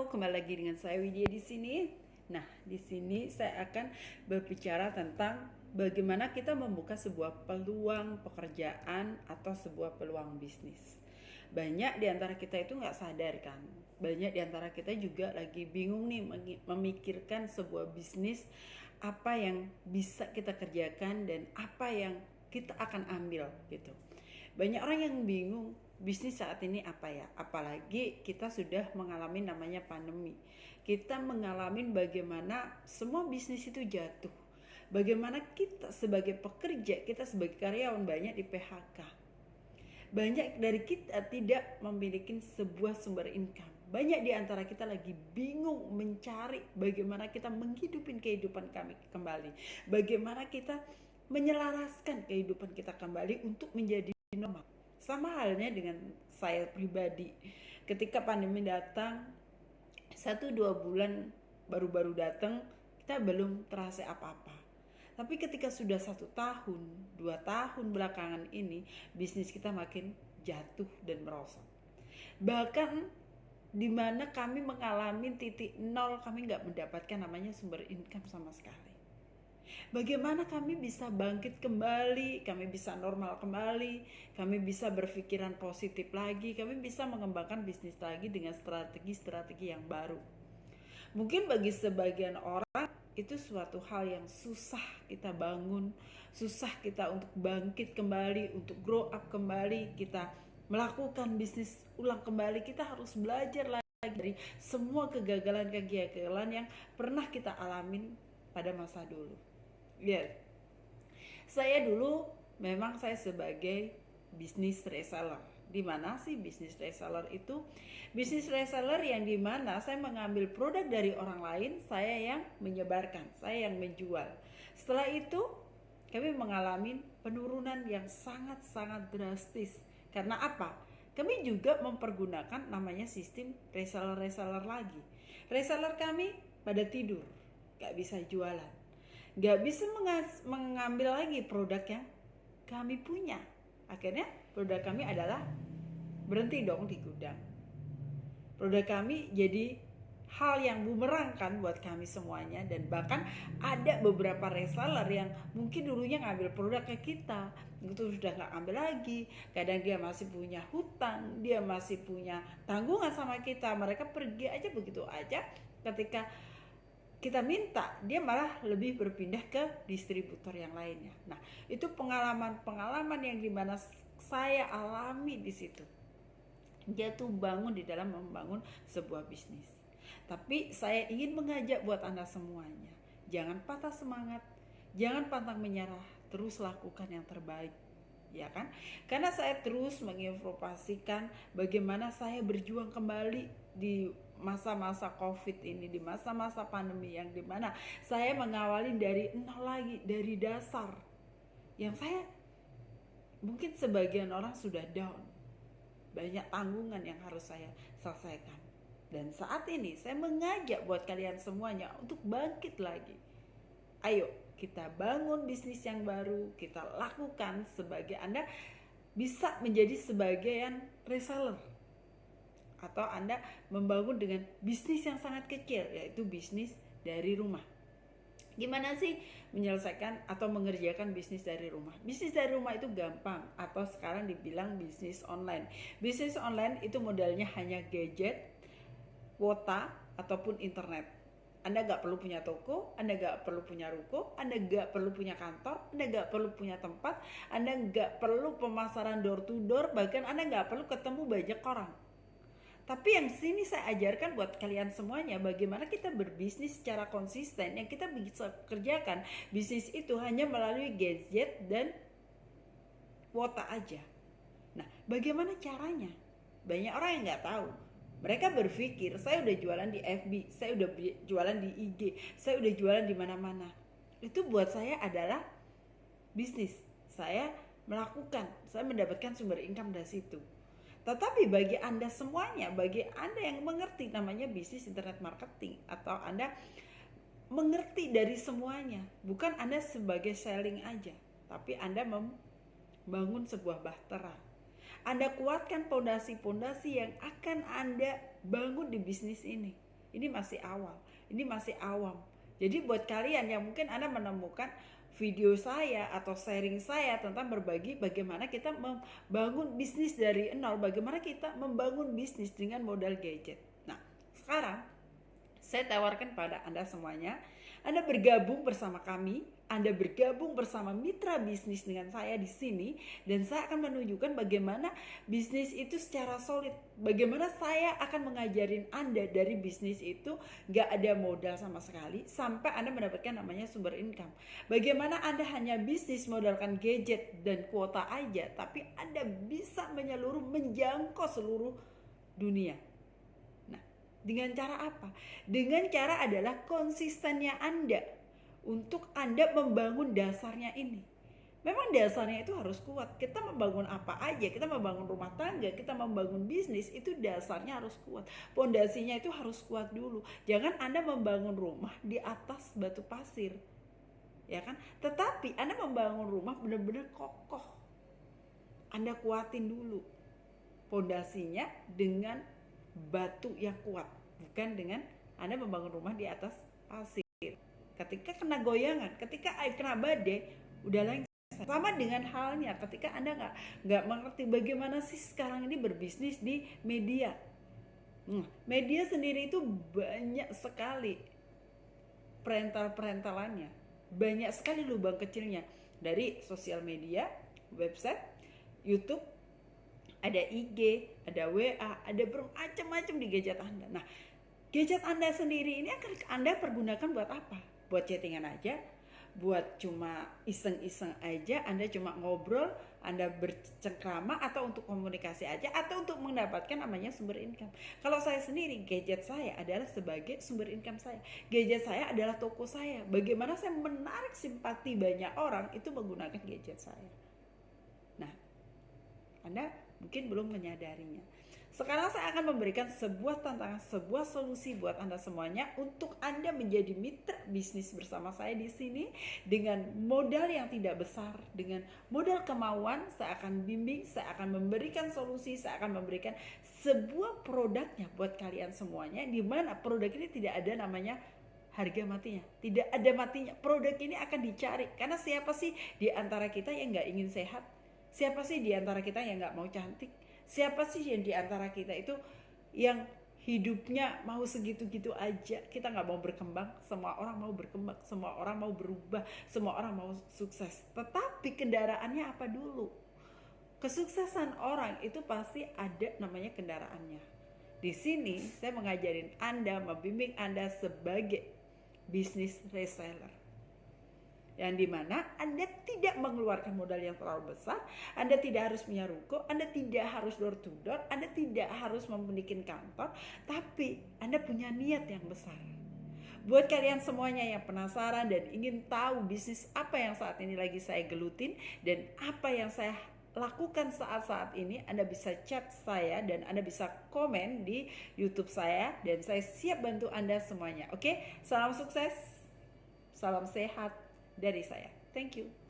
Halo, kembali lagi dengan saya Widya di sini. Nah, di sini saya akan berbicara tentang bagaimana kita membuka sebuah peluang pekerjaan atau sebuah peluang bisnis. Banyak di antara kita itu nggak sadar kan. Banyak di antara kita juga lagi bingung nih memikirkan sebuah bisnis, apa yang bisa kita kerjakan dan apa yang kita akan ambil gitu. Banyak orang yang bingung bisnis saat ini apa ya, apalagi kita sudah mengalami namanya pandemi. Kita mengalami bagaimana semua bisnis itu jatuh, bagaimana kita sebagai pekerja, kita sebagai karyawan banyak di PHK. Banyak dari kita tidak memiliki sebuah sumber income. Banyak di antara kita lagi bingung mencari bagaimana kita menghidupin kehidupan kami kembali, bagaimana kita menyelaraskan kehidupan kita kembali untuk menjadi normal. Sama halnya dengan saya pribadi. Ketika pandemi datang, 1-2 bulan baru-baru datang, kita belum terasa apa-apa. Tapi ketika sudah 1 tahun, 2 tahun belakangan ini, bisnis kita makin jatuh dan merosot. Bahkan di mana kami mengalami titik nol, kami nggak mendapatkan namanya sumber income sama sekali. Bagaimana kami bisa bangkit kembali, kami bisa normal kembali, kami bisa berpikiran positif lagi, kami bisa mengembangkan bisnis lagi dengan strategi-strategi yang baru. Mungkin bagi sebagian orang itu suatu hal yang susah kita bangun, susah kita untuk bangkit kembali, untuk grow up kembali, kita melakukan bisnis ulang kembali. Kita harus belajar lagi dari semua kegagalan-kegagalan yang pernah kita alamin pada masa dulu. Ya, saya dulu memang saya sebagai bisnis reseller. Di mana sih bisnis reseller itu? Bisnis reseller yang dimana saya mengambil produk dari orang lain, saya yang menyebarkan, saya yang menjual. Setelah itu kami mengalami penurunan yang sangat-sangat drastis. Karena apa? Kami juga mempergunakan namanya sistem reseller-reseller lagi. Reseller kami pada tidur, gak bisa jualan, gak bisa mengambil lagi produk yang kami punya. Akhirnya produk kami adalah berhenti dong di gudang. Produk kami jadi hal yang bumerang kan buat kami semuanya. Dan bahkan ada beberapa reseller yang mungkin dulunya ngambil produk ke kita, itu sudah gak ambil lagi. Kadang dia masih punya hutang, dia masih punya tanggungan sama kita, mereka pergi aja begitu aja. Ketika kita minta, dia malah lebih berpindah ke distributor yang lainnya. Nah, itu pengalaman-pengalaman yang dimana saya alami di situ. Jatuh bangun di dalam membangun sebuah bisnis. Tapi saya ingin mengajak buat Anda semuanya, jangan patah semangat, jangan pantang menyerah, terus lakukan yang terbaik. Ya kan? Karena saya terus menginformasikan bagaimana saya berjuang kembali di masa-masa COVID ini, di masa-masa pandemi yang dimana saya mengawali dari nol lagi, dari dasar. Yang saya mungkin sebagian orang sudah down, banyak tanggungan yang harus saya selesaikan. Dan saat ini saya mengajak buat kalian semuanya untuk bangkit lagi. Ayo kita bangun bisnis yang baru, kita lakukan sebagai Anda bisa menjadi sebagian reseller. Atau Anda membangun dengan bisnis yang sangat kecil, yaitu bisnis dari rumah. Gimana sih menyelesaikan atau mengerjakan bisnis dari rumah? Bisnis dari rumah itu gampang, atau sekarang dibilang bisnis online. Bisnis online itu modalnya hanya gadget, kuota, ataupun internet. Anda gak perlu punya toko, Anda gak perlu punya ruko, Anda gak perlu punya kantor, Anda gak perlu punya tempat, Anda gak perlu pemasaran door to door, bahkan Anda gak perlu ketemu banyak orang. Tapi yang sini saya ajarkan buat kalian semuanya, bagaimana kita berbisnis secara konsisten, yang kita bisa kerjakan bisnis itu hanya melalui gadget dan kuota aja. Nah, bagaimana caranya? Banyak orang yang gak tahu. Mereka berpikir, saya udah jualan di FB, saya udah jualan di IG, saya udah jualan di mana-mana. Itu buat saya adalah bisnis. Saya melakukan, saya mendapatkan sumber income dari situ. Tetapi bagi Anda semuanya, bagi Anda yang mengerti namanya bisnis internet marketing, atau Anda mengerti dari semuanya, bukan Anda sebagai selling aja, tapi Anda membangun sebuah bahtera. Anda kuatkan pondasi-pondasi yang akan Anda bangun di bisnis ini. Ini masih awal, ini masih awam. Jadi buat kalian yang mungkin Anda menemukan video saya atau sharing saya tentang berbagi bagaimana kita membangun bisnis dari nol, bagaimana kita membangun bisnis dengan modal gadget. Nah, sekarang saya tawarkan pada Anda semuanya, Anda bergabung bersama kami, Anda bergabung bersama mitra bisnis dengan saya di sini, dan saya akan menunjukkan bagaimana bisnis itu secara solid. Bagaimana saya akan mengajarin Anda dari bisnis itu gak ada modal sama sekali sampai Anda mendapatkan namanya sumber income. Bagaimana Anda hanya bisnis modalkan gadget dan kuota aja, tapi Anda bisa menjangkau seluruh dunia. Dengan cara apa? Dengan cara adalah konsistennya Anda untuk Anda membangun dasarnya ini. Memang dasarnya itu harus kuat. Kita membangun apa aja, kita membangun rumah tangga, kita membangun bisnis, itu dasarnya harus kuat. Pondasinya itu harus kuat dulu. Jangan Anda membangun rumah di atas batu pasir. Ya kan? Tetapi Anda membangun rumah benar-benar kokoh. Anda kuatin dulu pondasinya dengan batu yang kuat, bukan dengan Anda membangun rumah di atas pasir. Ketika kena goyangan, ketika air kena badai, udah lengser. Sama dengan halnya ketika Anda nggak mengerti bagaimana sih sekarang ini berbisnis di media. Media sendiri itu banyak sekali perental-perentalannya, banyak sekali lubang kecilnya, dari sosial media, website, YouTube, ada IG, ada WA, ada bermacam-macam di gadget Anda. Nah, gadget Anda sendiri ini akan Anda pergunakan buat apa? Buat chattingan aja, buat cuma iseng-iseng aja, Anda cuma ngobrol, Anda bercengkrama, atau untuk komunikasi aja, atau untuk mendapatkan namanya sumber income. Kalau saya sendiri, gadget saya adalah sebagai sumber income saya. Gadget saya adalah toko saya. Bagaimana saya menarik simpati banyak orang itu menggunakan gadget saya. Nah, Anda mungkin belum menyadarinya. Sekarang saya akan memberikan sebuah tantangan, sebuah solusi buat Anda semuanya untuk Anda menjadi mitra bisnis bersama saya di sini dengan modal yang tidak besar, dengan modal kemauan. Saya akan bimbing, saya akan memberikan solusi, saya akan memberikan sebuah produknya buat kalian semuanya, di mana produk ini tidak ada namanya harga matinya, tidak ada matinya. Produk ini akan dicari, karena siapa sih di antara kita yang nggak ingin sehat? Siapa sih di antara kita yang gak mau cantik? Siapa sih yang di antara kita itu yang hidupnya mau segitu-gitu aja? Kita gak mau berkembang. Semua orang mau berkembang, semua orang mau berubah, semua orang mau sukses. Tetapi kendaraannya apa dulu? Kesuksesan orang itu pasti ada namanya kendaraannya. Di sini saya mengajarin Anda, membimbing Anda sebagai bisnis reseller, yang dimana Anda tidak mengeluarkan modal yang terlalu besar, Anda tidak harus punya ruko, Anda tidak harus door to door, Anda tidak harus memiliki kantor, tapi Anda punya niat yang besar. Buat kalian semuanya yang penasaran dan ingin tahu bisnis apa yang saat ini lagi saya gelutin dan apa yang saya lakukan saat-saat ini, Anda bisa chat saya dan Anda bisa komen di YouTube saya, dan saya siap bantu Anda semuanya. Oke, salam sukses, salam sehat dari saya. Thank you.